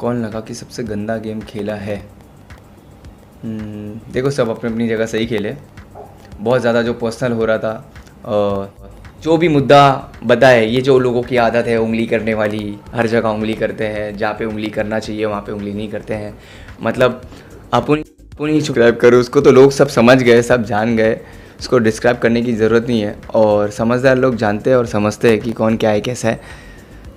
कौन लगा कि सबसे गंदा गेम खेला है? देखो, सब अपनी अपनी जगह सही खेले। बहुत ज़्यादा जो पर्सनल हो रहा था, जो भी मुद्दा बताए, ये जो लोगों की आदत है उंगली करने वाली, हर जगह उंगली करते हैं, जहाँ पे उंगली करना चाहिए वहाँ पे उंगली नहीं करते हैं। मतलब अपन ही सब्सक्राइब करो उसको, तो लोग सब समझ गए, सब जान गए। उसको डिस्क्राइब करने की ज़रूरत नहीं है, और समझदार लोग जानते हैं और समझते हैं कि कौन क्या है कैसा है।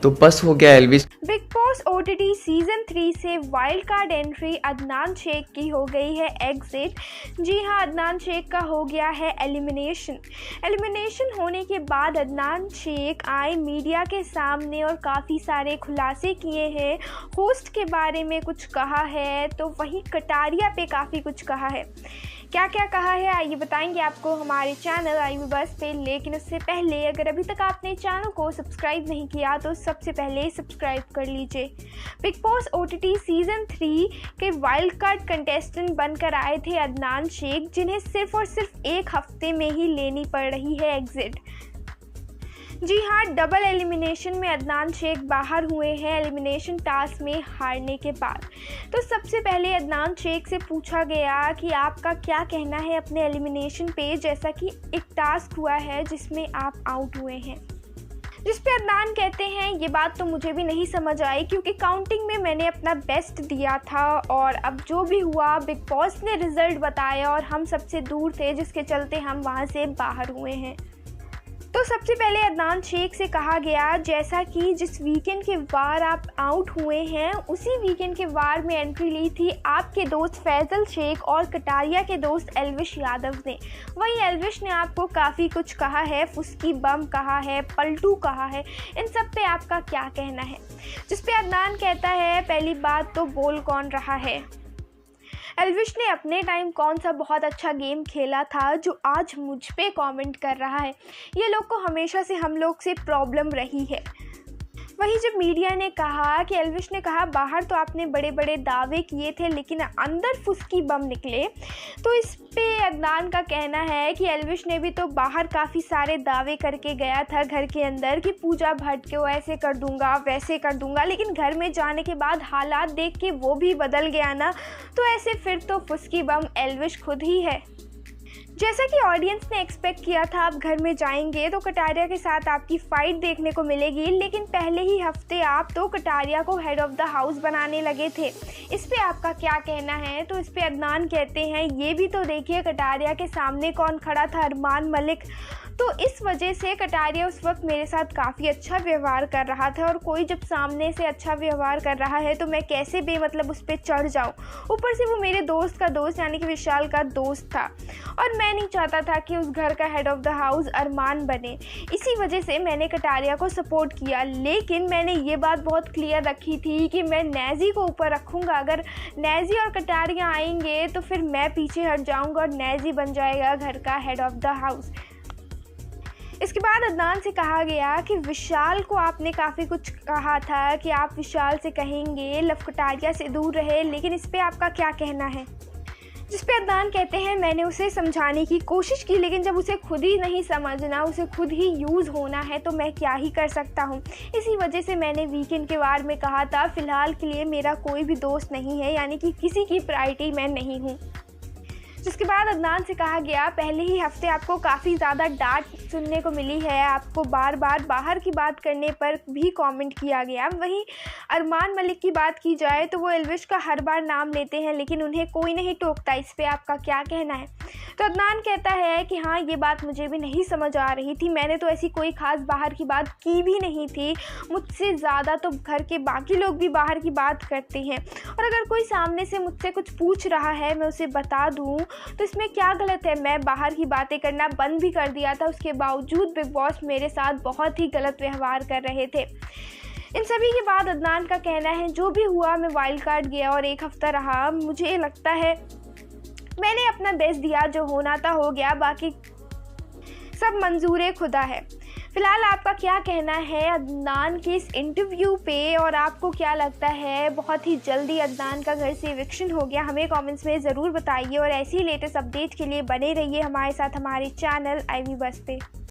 तो बस हो गया Elvish. Bigg Boss OTT season 3 से wild card entry Adnan Shaikh की हो गई है एग्जिट। जी हाँ, अदनान शेख का हो गया है एलिमिनेशन होने के बाद अदनान शेख आए मीडिया के सामने और काफ़ी सारे खुलासे किए हैं। होस्ट के बारे में कुछ कहा है, तो वहीं कटारिया पे काफ़ी कुछ कहा है। क्या क्या कहा है आइए बताएंगे आपको हमारे चैनल आई बस पे। लेकिन उससे पहले अगर अभी तक आपने चैनल को सब्सक्राइब नहीं किया तो सबसे पहले सब्सक्राइब कर लीजिए। बिग बॉस ओटीटी सीजन 3 के वाइल्ड कार्ड कंटेस्टेंट बनकर आए थे अदनान शेख, जिन्हें सिर्फ और सिर्फ एक हफ्ते में ही लेनी पड़ रही है एग्जिट। जी हाँ, डबल एलिमिनेशन में अदनान शेख बाहर हुए हैं एलिमिनेशन टास्क में हारने के बाद। तो सबसे पहले अदनान शेख से पूछा गया कि आपका क्या कहना है अपने एलिमिनेशन पे, जैसा कि एक टास्क हुआ है जिसमें आप आउट हुए हैं। जिस पे अदनान कहते हैं, ये बात तो मुझे भी नहीं समझ आई क्योंकि काउंटिंग में मैंने अपना बेस्ट दिया था और अब जो भी हुआ बिग बॉस ने रिजल्ट बताया और हम सबसे दूर थे, जिसके चलते हम वहाँ से बाहर हुए हैं। तो सबसे पहले अदनान शेख से कहा गया, जैसा कि जिस वीकेंड के वार आप आउट हुए हैं उसी वीकेंड के वार में एंट्री ली थी आपके दोस्त फैजल शेख और कटारिया के दोस्त एल्विश यादव ने। वहीं एल्विश ने आपको काफ़ी कुछ कहा है, फुस्की बम कहा है, पलटू कहा है। इन सब पे आपका क्या कहना है? जिस पे अदनान कहता है, पहली बात तो बोल कौन रहा है। एल्विश ने अपने टाइम कौन सा बहुत अच्छा गेम खेला था जो आज मुझ पे कमेंट कर रहा है? ये लोग को हमेशा से हम लोग से प्रॉब्लम रही है। वहीं जब मीडिया ने कहा कि एल्विश ने कहा बाहर तो आपने बड़े बड़े दावे किए थे लेकिन अंदर फुस्की बम निकले, तो इस पे अदनान का कहना है कि एल्विश ने भी तो बाहर काफ़ी सारे दावे करके गया था घर के अंदर कि पूजा भट्ट को ऐसे कर दूंगा वैसे कर दूंगा, लेकिन घर में जाने के बाद हालात देख के वो भी बदल गया ना, तो ऐसे फिर तो फुस्की बम एल्विश खुद ही है। जैसा कि ऑडियंस ने एक्सपेक्ट किया था, आप घर में जाएंगे तो कटारिया के साथ आपकी फ़ाइट देखने को मिलेगी, लेकिन पहले ही हफ्ते आप तो कटारिया को हेड ऑफ़ द हाउस बनाने लगे थे। इस पे आपका क्या कहना है? तो इस पे अदनान कहते हैं, ये भी तो देखिए कटारिया के सामने कौन खड़ा था, अरमान मलिक। तो इस वजह से कटारिया उस वक्त मेरे साथ काफ़ी अच्छा व्यवहार कर रहा था, और कोई जब सामने से अच्छा व्यवहार कर रहा है तो मैं कैसे बेमतलब उस पर चढ़ जाऊँ। ऊपर से वो मेरे दोस्त का दोस्त यानी कि विशाल का दोस्त था, और मैं नहीं चाहता था कि उस घर का हेड ऑफ़ द हाउस अरमान बने। इसी वजह से मैंने कटारिया को सपोर्ट किया, लेकिन मैंने ये बात बहुत क्लियर रखी थी कि मैं नैज़ी को ऊपर रखूँगा। अगर नैज़ी और कटारिया आएंगे तो फिर मैं पीछे हट जाऊँगा और नैज़ी बन जाएगा घर का हेड ऑफ़ द हाउस। इसके बाद अदनान से कहा गया कि विशाल को आपने काफ़ी कुछ कहा था कि आप विशाल से कहेंगे लव कटारिया से दूर रहे, लेकिन इस पे आपका क्या कहना है? जिस पे अदनान कहते हैं, मैंने उसे समझाने की कोशिश की, लेकिन जब उसे खुद ही नहीं समझना, उसे खुद ही यूज़ होना है तो मैं क्या ही कर सकता हूँ। इसी वजह से मैंने वीकेंड के वार में कहा था, फ़िलहाल के लिए मेरा कोई भी दोस्त नहीं है, यानी कि किसी की प्रायोरिटी मैं नहीं हूँ। जिसके बाद अदनान से कहा गया, पहले ही हफ्ते आपको काफ़ी ज़्यादा डांट सुनने को मिली है, आपको बार बार बाहर की बात करने पर भी कमेंट किया गया। वहीं अरमान मलिक की बात की जाए तो वो एल्विश का हर बार नाम लेते हैं, लेकिन उन्हें कोई नहीं टोकता। इस पे आपका क्या कहना है? तो अदनान कहता है कि हाँ, ये बात मुझे भी नहीं समझ आ रही थी, मैंने तो ऐसी कोई ख़ास बाहर की बात की भी नहीं थी। मुझसे ज़्यादा तो घर के बाकी लोग भी बाहर की बात करते हैं, और अगर कोई सामने से मुझसे कुछ पूछ रहा है मैं उसे बता दूँ तो इसमें क्या गलत है? मैं बाहर की बातें करना बंद भी कर दिया था, उसके बावजूद बिग बॉस मेरे साथ बहुत ही गलत व्यवहार कर रहे थे। इन सभी के बाद अदनान का कहना है, जो भी हुआ मैं वाइल्ड कार्ड गया और एक हफ्ता रहा, मुझे लगता है मैंने अपना बेस्ट दिया, जो होना था हो गया, बाकी सब मंजूर खुदा है। फिलहाल आपका क्या कहना है अदनान के इस इंटरव्यू पे, और आपको क्या लगता है बहुत ही जल्दी अदनान का घर से इविक्शन हो गया? हमें कमेंट्स में ज़रूर बताइए, और ऐसी लेटेस्ट अपडेट के लिए बने रहिए हमारे साथ हमारे चैनल IB बस पे।